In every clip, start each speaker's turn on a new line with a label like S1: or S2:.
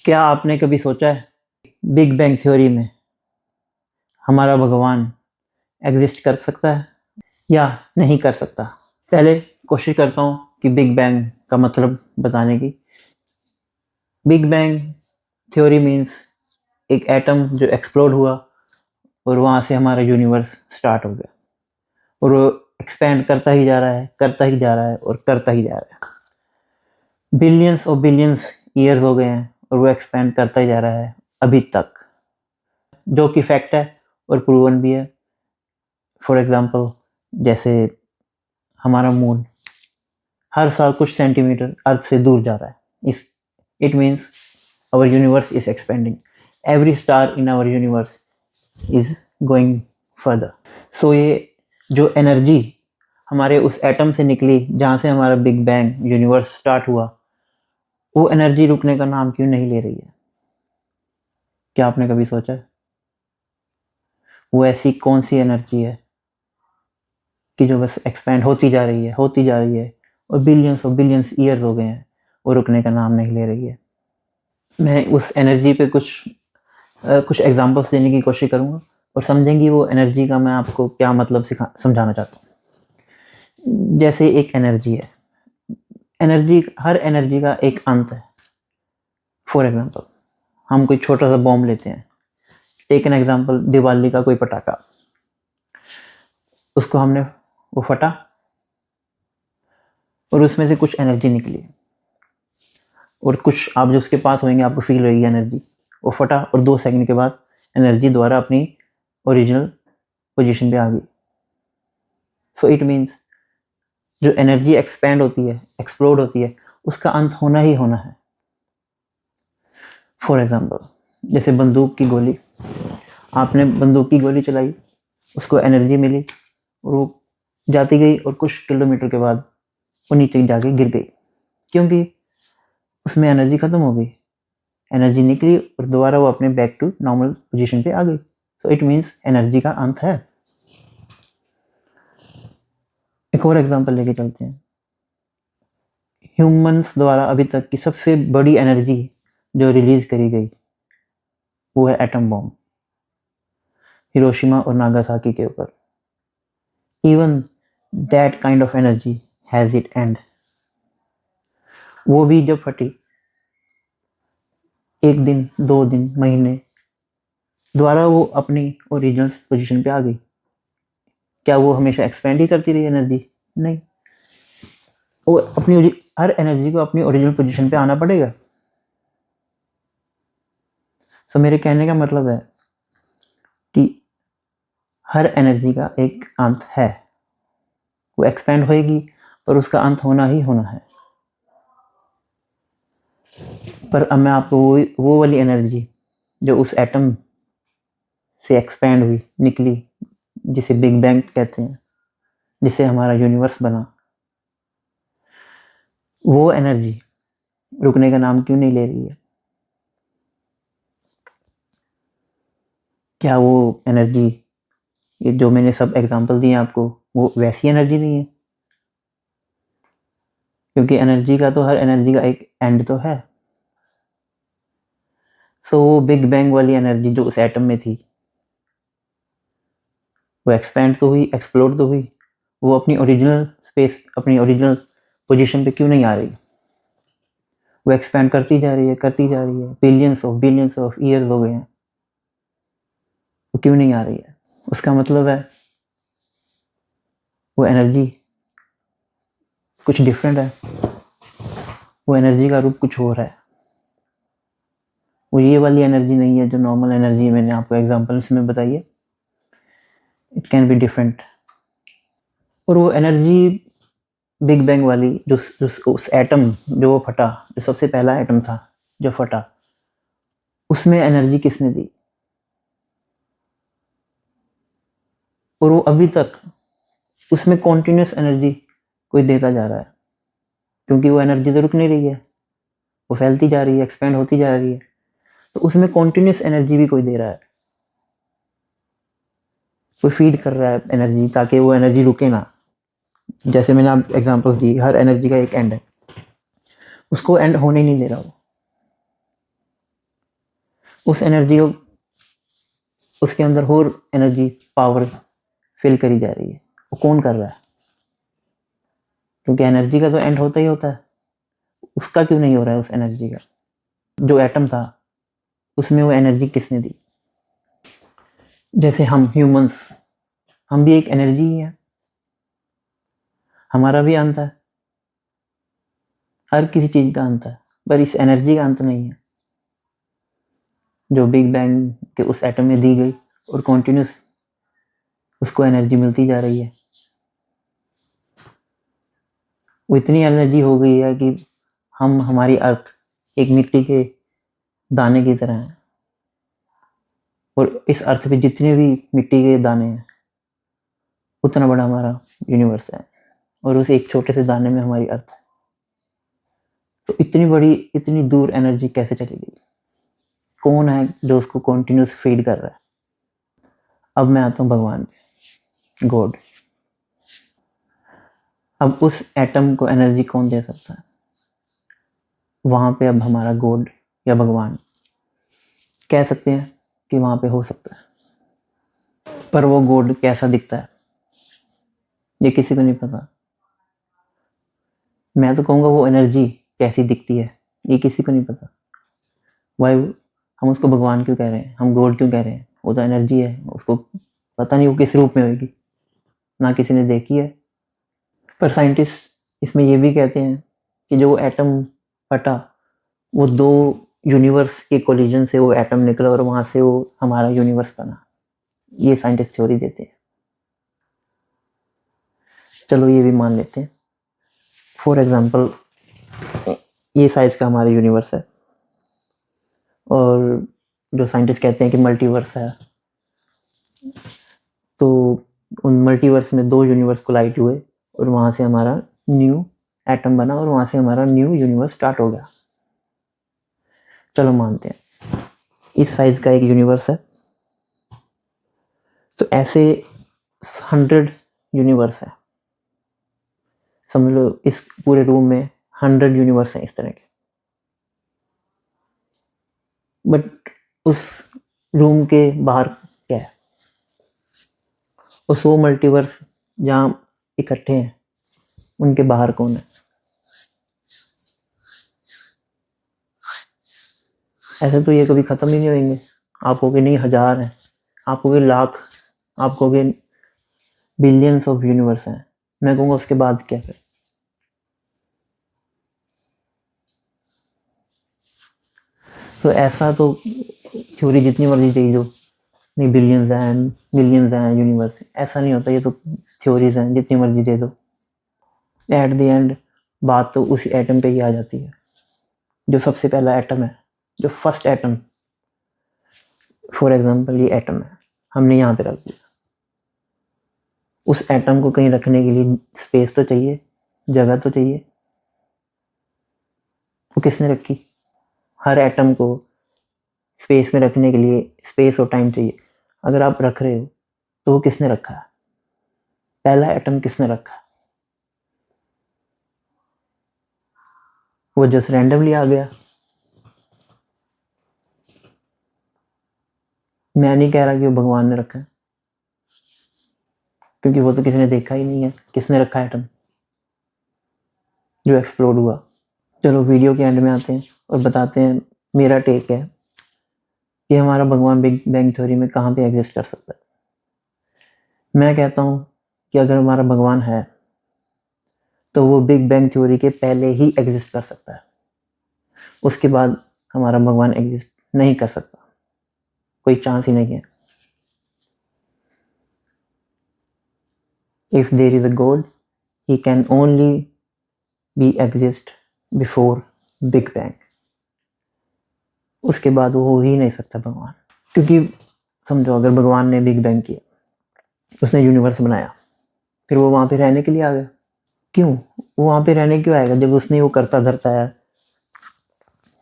S1: क्या आपने कभी सोचा है बिग बैंग थ्योरी में हमारा भगवान एग्जिस्ट कर सकता है या नहीं कर सकता? पहले कोशिश करता हूँ कि बिग बैंग का मतलब बताने की। बिग बैंग थ्योरी मीन्स एक एटम जो एक्सप्लोड हुआ और वहाँ से हमारा यूनिवर्स स्टार्ट हो गया और वो एक्सपेंड करता ही जा रहा है, करता ही जा रहा है और करता ही जा रहा है। बिलियंस और बिलियंस ईयर्स हो गए हैं और वो एक्सपेंड करता ही जा रहा है अभी तक, जो कि फैक्ट है और प्रूवन भी है। फॉर एग्जांपल, जैसे हमारा मून हर साल कुछ सेंटीमीटर अर्थ से दूर जा रहा है। It means our universe is expanding. Every star in our universe is going further. So ये जो एनर्जी हमारे उस एटम से निकली जहाँ से हमारा बिग बैंग यूनिवर्स स्टार्ट हुआ, वो एनर्जी रुकने का नाम क्यों नहीं ले रही है? क्या आपने कभी सोचा है? वो ऐसी कौन सी एनर्जी है कि जो बस एक्सपेंड होती जा रही है, होती जा रही है और बिलियंस ईयर्स हो गए हैं, वो रुकने का नाम नहीं ले रही है? मैं उस एनर्जी पे कुछ एग्जांपल्स देने की कोशिश करूँगा और समझेंगी वो एनर्जी का मैं आपको क्या मतलब समझाना चाहता हूँ। जैसे एक एनर्जी है, हर एनर्जी का एक अंत है। फॉर एग्जांपल, हम कोई छोटा सा बॉम्ब लेते हैं। टेक एन एग्जांपल, दिवाली का कोई पटाखा, उसको हमने वो फटा और उसमें से कुछ एनर्जी निकली और कुछ आप जो उसके पास होंगे आपको फील होगी एनर्जी। वो फटा और 2 सेकंड के बाद एनर्जी दोबारा अपनी ओरिजिनल पोजीशन पे आ गई। सो इट मीन्स जो एनर्जी एक्सपेंड होती है, एक्सप्लोड होती है, उसका अंत होना ही होना है। फॉर एग्जांपल, जैसे बंदूक की गोली, आपने बंदूक की गोली चलाई, उसको एनर्जी मिली और वो जाती गई और कुछ किलोमीटर के बाद वो नीचे जाके गिर गई, क्योंकि उसमें एनर्जी खत्म हो गई। एनर्जी निकली और दोबारा वो अपने बैक टू नॉर्मल पोजीशन पे आ गई। सो इट मीन्स एनर्जी का अंत है। एक और एग्जांपल लेके चलते हैं। ह्यूमंस द्वारा अभी तक की सबसे बड़ी एनर्जी जो रिलीज करी गई वो है एटम बॉम्ब, हिरोशिमा और नागासाकी के ऊपर। Even that kind of energy has it and. वो भी जब फटी, 1 दिन, 2 दिन, महीने, दोबारा वो अपनी ओरिजिनल पोजीशन पे आ गई। क्या वो हमेशा एक्सपेंड ही करती रही एनर्जी? नहीं, वो हर एनर्जी को अपनी ओरिजिनल पोजीशन पे आना पड़ेगा। सो मेरे कहने का मतलब है कि हर एनर्जी का एक अंत है। वो एक्सपेंड होएगी पर उसका अंत होना ही होना है। पर अब मैं आपको वो वाली एनर्जी जो उस एटम से एक्सपेंड हुई, निकली, जिसे बिग बैंग कहते हैं, जिससे हमारा यूनिवर्स बना, वो एनर्जी रुकने का नाम क्यों नहीं ले रही है? क्या वो एनर्जी, ये जो मैंने सब एग्जांपल दिए आपको, वो वैसी एनर्जी नहीं है? क्योंकि एनर्जी का तो हर एनर्जी का एक एंड तो है। सो वो बिग बैंग वाली एनर्जी जो उस एटम में थी, वो एक्सपेंड तो हुई, एक्सप्लोड तो हुई, वो अपनी ओरिजिनल स्पेस, अपनी ओरिजिनल पोजीशन पे क्यों नहीं आ रही? वो एक्सपेंड करती जा रही है, करती जा रही है, बिलियंस ऑफ ईयर्स हो गए हैं, वो क्यों नहीं आ रही है? उसका मतलब है वो एनर्जी कुछ डिफरेंट है, वो एनर्जी का रूप कुछ और है। वो ये वाली एनर्जी नहीं है जो नॉर्मल एनर्जी मैंने आपको एग्जांपल्स में बताई है। It can be different. और वो एनर्जी बिग बैंग वाली जो उस एटम जो वो फटा, जो सबसे पहला एटम था जो फटा, उसमें एनर्जी किसने दी? और वो अभी तक उसमें कॉन्टिन्यूस एनर्जी कोई देता जा रहा है, क्योंकि वो एनर्जी तो रुक नहीं रही है, वो फैलती जा रही है, एक्सपेंड होती जा रही है। तो उसमें कॉन्टिन्यूस एनर्जी भी कोई दे रहा है, कोई फीड कर रहा है एनर्जी, ताकि वो एनर्जी रुके ना। जैसे मैंने आप एग्जांपल्स दी, हर एनर्जी का एक एंड है, उसको एंड होने नहीं दे रहा वो। उस एनर्जी को उसके अंदर और एनर्जी पावर फिल करी जा रही है। वो कौन कर रहा है? क्योंकि एनर्जी का तो एंड होता ही होता है, उसका क्यों नहीं हो रहा है? उस एनर्जी का जो एटम था उसमें वो एनर्जी किसने दी? जैसे हम ह्यूमंस, हम भी एक एनर्जी ही है, हमारा भी अंत है, हर किसी चीज का अंत है, पर इस एनर्जी का अंत नहीं है जो बिग बैंग के उस एटम में दी गई और कॉन्टिन्यूस उसको एनर्जी मिलती जा रही है। वो इतनी एनर्जी हो गई है कि हमारी अर्थ एक मिट्टी के दाने की तरह है, और इस अर्थ पे जितने भी मिट्टी के दाने हैं उतना बड़ा हमारा यूनिवर्स है, और उस एक छोटे से दाने में हमारी अर्थ है। तो इतनी बड़ी, इतनी दूर एनर्जी कैसे चली गई? कौन है जो उसको कॉन्टिन्यूस फीड कर रहा है? अब मैं आता हूँ भगवान पे, गॉड। अब उस एटम को एनर्जी कौन दे सकता है? वहां पे अब हमारा गॉड या भगवान कह सकते हैं कि वहां पे हो सकता है, पर वो गॉड कैसा दिखता है ये किसी को नहीं पता। मैं तो कहूँगा वो एनर्जी कैसी दिखती है ये किसी को नहीं पता। वाई हम उसको भगवान क्यों कह रहे हैं, हम गॉड क्यों कह रहे हैं? वो तो एनर्जी है, उसको पता नहीं वो किस रूप में होगी, ना किसी ने देखी है। पर साइंटिस्ट इसमें ये भी कहते हैं कि जो एटम फटा वो दो यूनिवर्स के कोलिजन से वो एटम निकला और वहां से वो हमारा यूनिवर्स बना। ये साइंटिस्ट थ्योरी देते हैं। चलो ये भी मान लेते हैं। फॉर एग्जांपल ये साइज का हमारा यूनिवर्स है, और जो साइंटिस्ट कहते हैं कि मल्टीवर्स है, तो उन मल्टीवर्स में दो यूनिवर्स कोलाइड हुए और वहां से हमारा न्यू एटम बना और वहां से हमारा न्यू यूनिवर्स स्टार्ट हो गया। चलो मानते हैं इस साइज का एक यूनिवर्स है, तो ऐसे 100 यूनिवर्स है। समझ लो इस पूरे रूम में 100 यूनिवर्स हैं इस तरह के। बट उस रूम के बाहर क्या है? उस वो मल्टीवर्स जहाँ इकट्ठे हैं उनके बाहर कौन है? ऐसे तो ये कभी खत्म ही नहीं होंगे। आप कहोगे नहीं 1000 हैं, आप कहोगे लाख, आप कहोगे बिलियंस ऑफ यूनिवर्स हैं। मैं कहूँगा उसके बाद क्या है? तो ऐसा तो थ्योरी जितनी मर्जी दे दो, नहीं बिलियंस हैं यूनिवर्स, ऐसा नहीं होता। ये तो थ्योरीज हैं, जितनी मर्जी दे दो, एट द एंड बात तो उसी एटम पे ही आ जाती है। जो सबसे पहला एटम है, जो फर्स्ट एटम, फॉर एग्जांपल ये एटम है, हमने यहाँ पे रख दिया। उस एटम को कहीं रखने के लिए स्पेस तो चाहिए, जगह तो चाहिए। वो किसने रखी? हर एटम को स्पेस में रखने के लिए स्पेस और टाइम चाहिए। अगर आप रख रहे हो तो वो किसने रखा है? पहला एटम किसने रखा? वो जस्ट रैंडमली आ गया। मैं नहीं कह रहा कि वो भगवान ने रखा है, क्योंकि वो तो किसी ने देखा ही नहीं है किसने रखा एटम जो एक्सप्लोड हुआ। चलो वीडियो के एंड में आते हैं और बताते हैं मेरा टेक है कि हमारा भगवान बिग बैंग थ्योरी में कहाँ पे एग्जिस्ट कर सकता है। मैं कहता हूँ कि अगर हमारा भगवान है तो वो बिग बैंग थ्योरी के पहले ही एग्जिस्ट कर सकता है, उसके बाद हमारा भगवान एग्जिस्ट नहीं कर सकता, कोई चांस ही नहीं है। If there is a God, he can only be exist before Big Bang. उसके बाद वो हो ही नहीं सकता भगवान। क्योंकि समझो अगर भगवान ने बिग बैंग किया, उसने यूनिवर्स बनाया, फिर वो वहां पे रहने के लिए आ गया। क्यों वो वहां पे रहने क्यों आएगा? जब उसने वो करता धरता है,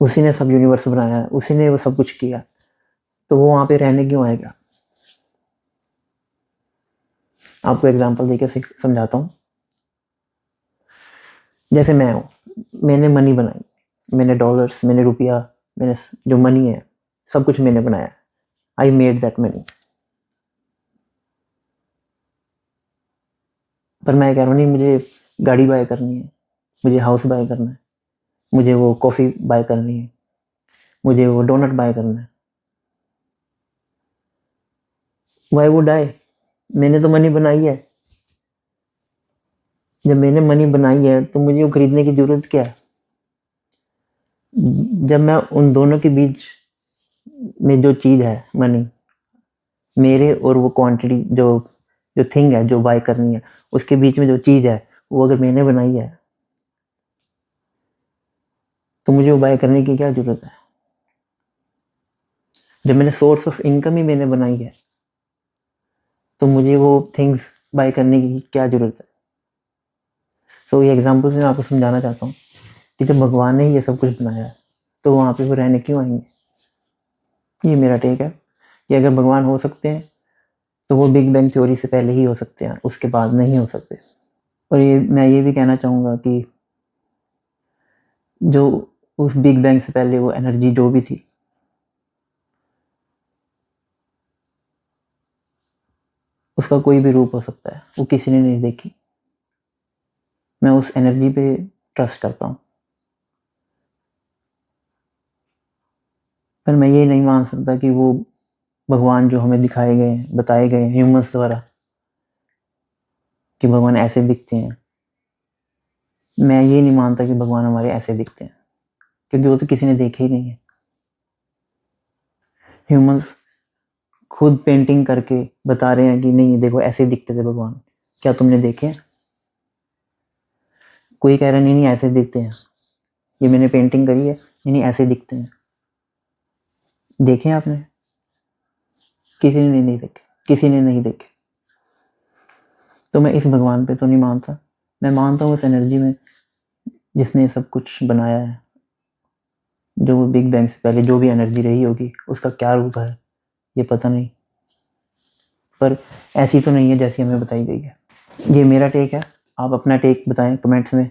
S1: उसी ने सब यूनिवर्स बनाया, उसी ने वो सब कुछ किया, तो वो वहां पे रहने क्यों आएगा? आपको एग्जांपल देके समझाता हूँ। जैसे मैं हूँ, मैंने मनी बनाई, मैंने डॉलर्स, मैंने रुपया, मैंने जो मनी है सब कुछ मैंने बनाया, आई मेड दैट मनी। पर मैं कह रहा हूँ नहीं, मुझे गाड़ी बाय करनी है, मुझे हाउस बाय करना है, मुझे वो कॉफ़ी बाय करनी है, मुझे वो डोनट बाय करना है। Why would I? मैंने तो मनी बनाई है। जब मैंने मनी बनाई है तो मुझे वो खरीदने की ज़रूरत क्या है? जब मैं उन दोनों के बीच में जो चीज़ है मनी, मेरे और वो क्वांटिटी जो जो थिंग है जो बाय करनी है, उसके बीच में जो चीज़ है वो अगर मैंने बनाई है तो मुझे वो बाय करने की क्या ज़रूरत है? जब मैंने सोर्स ऑफ इनकम ही मैंने बनाई है तो मुझे वो थिंग्स बाय करने की क्या ज़रूरत है? सो ये एग्जांपल से मैं आपको समझाना चाहता हूँ कि जब भगवान ने ये सब कुछ बनाया है तो वहाँ पे वो रहने क्यों आएंगे? ये मेरा टेक है कि अगर भगवान हो सकते हैं तो वो बिग बैंग थ्योरी से पहले ही हो सकते हैं, उसके बाद नहीं हो सकते। और ये मैं ये भी कहना चाहूँगा कि जो उस बिग बैंग से पहले वो एनर्जी जो भी थी, उसका कोई भी रूप हो सकता है, वो किसी ने नहीं देखी। मैं उस एनर्जी पे ट्रस्ट करता हूँ। पर मैं ये नहीं मान सकता कि वो भगवान जो हमें दिखाए गए हैं, बताए गए हैं ह्यूमंस द्वारा कि भगवान ऐसे दिखते हैं, मैं ये नहीं मानता कि भगवान हमारे ऐसे दिखते हैं, क्योंकि वो तो किसी ने देखे ही नहीं है। ह्यूमंस खुद पेंटिंग करके बता रहे हैं कि नहीं देखो ऐसे दिखते थे भगवान। क्या तुमने देखे हैं? कोई कह रहा नहीं नहीं ऐसे दिखते हैं, ये मैंने पेंटिंग करी है, नहीं नहीं ऐसे दिखते हैं। देखे आपने? किसी ने नहीं देखे, किसी ने नहीं देखे। तो मैं इस भगवान पे तो नहीं मानता, मैं मानता हूँ उस एनर्जी में जिसने सब कुछ बनाया है। जो बिग बैंग से पहले जो भी एनर्जी रही होगी उसका क्या रूप है ये पता नहीं, पर ऐसी तो नहीं है जैसी हमें बताई गई है। ये मेरा टेक है, आप अपना टेक बताएं कमेंट्स में,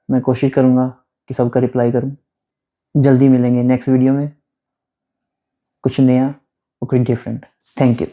S1: मैं कोशिश करूँगा कि सबका रिप्लाई करूँ। जल्दी मिलेंगे नेक्स्ट वीडियो में, कुछ नया और कुछ डिफरेंट। Thank you.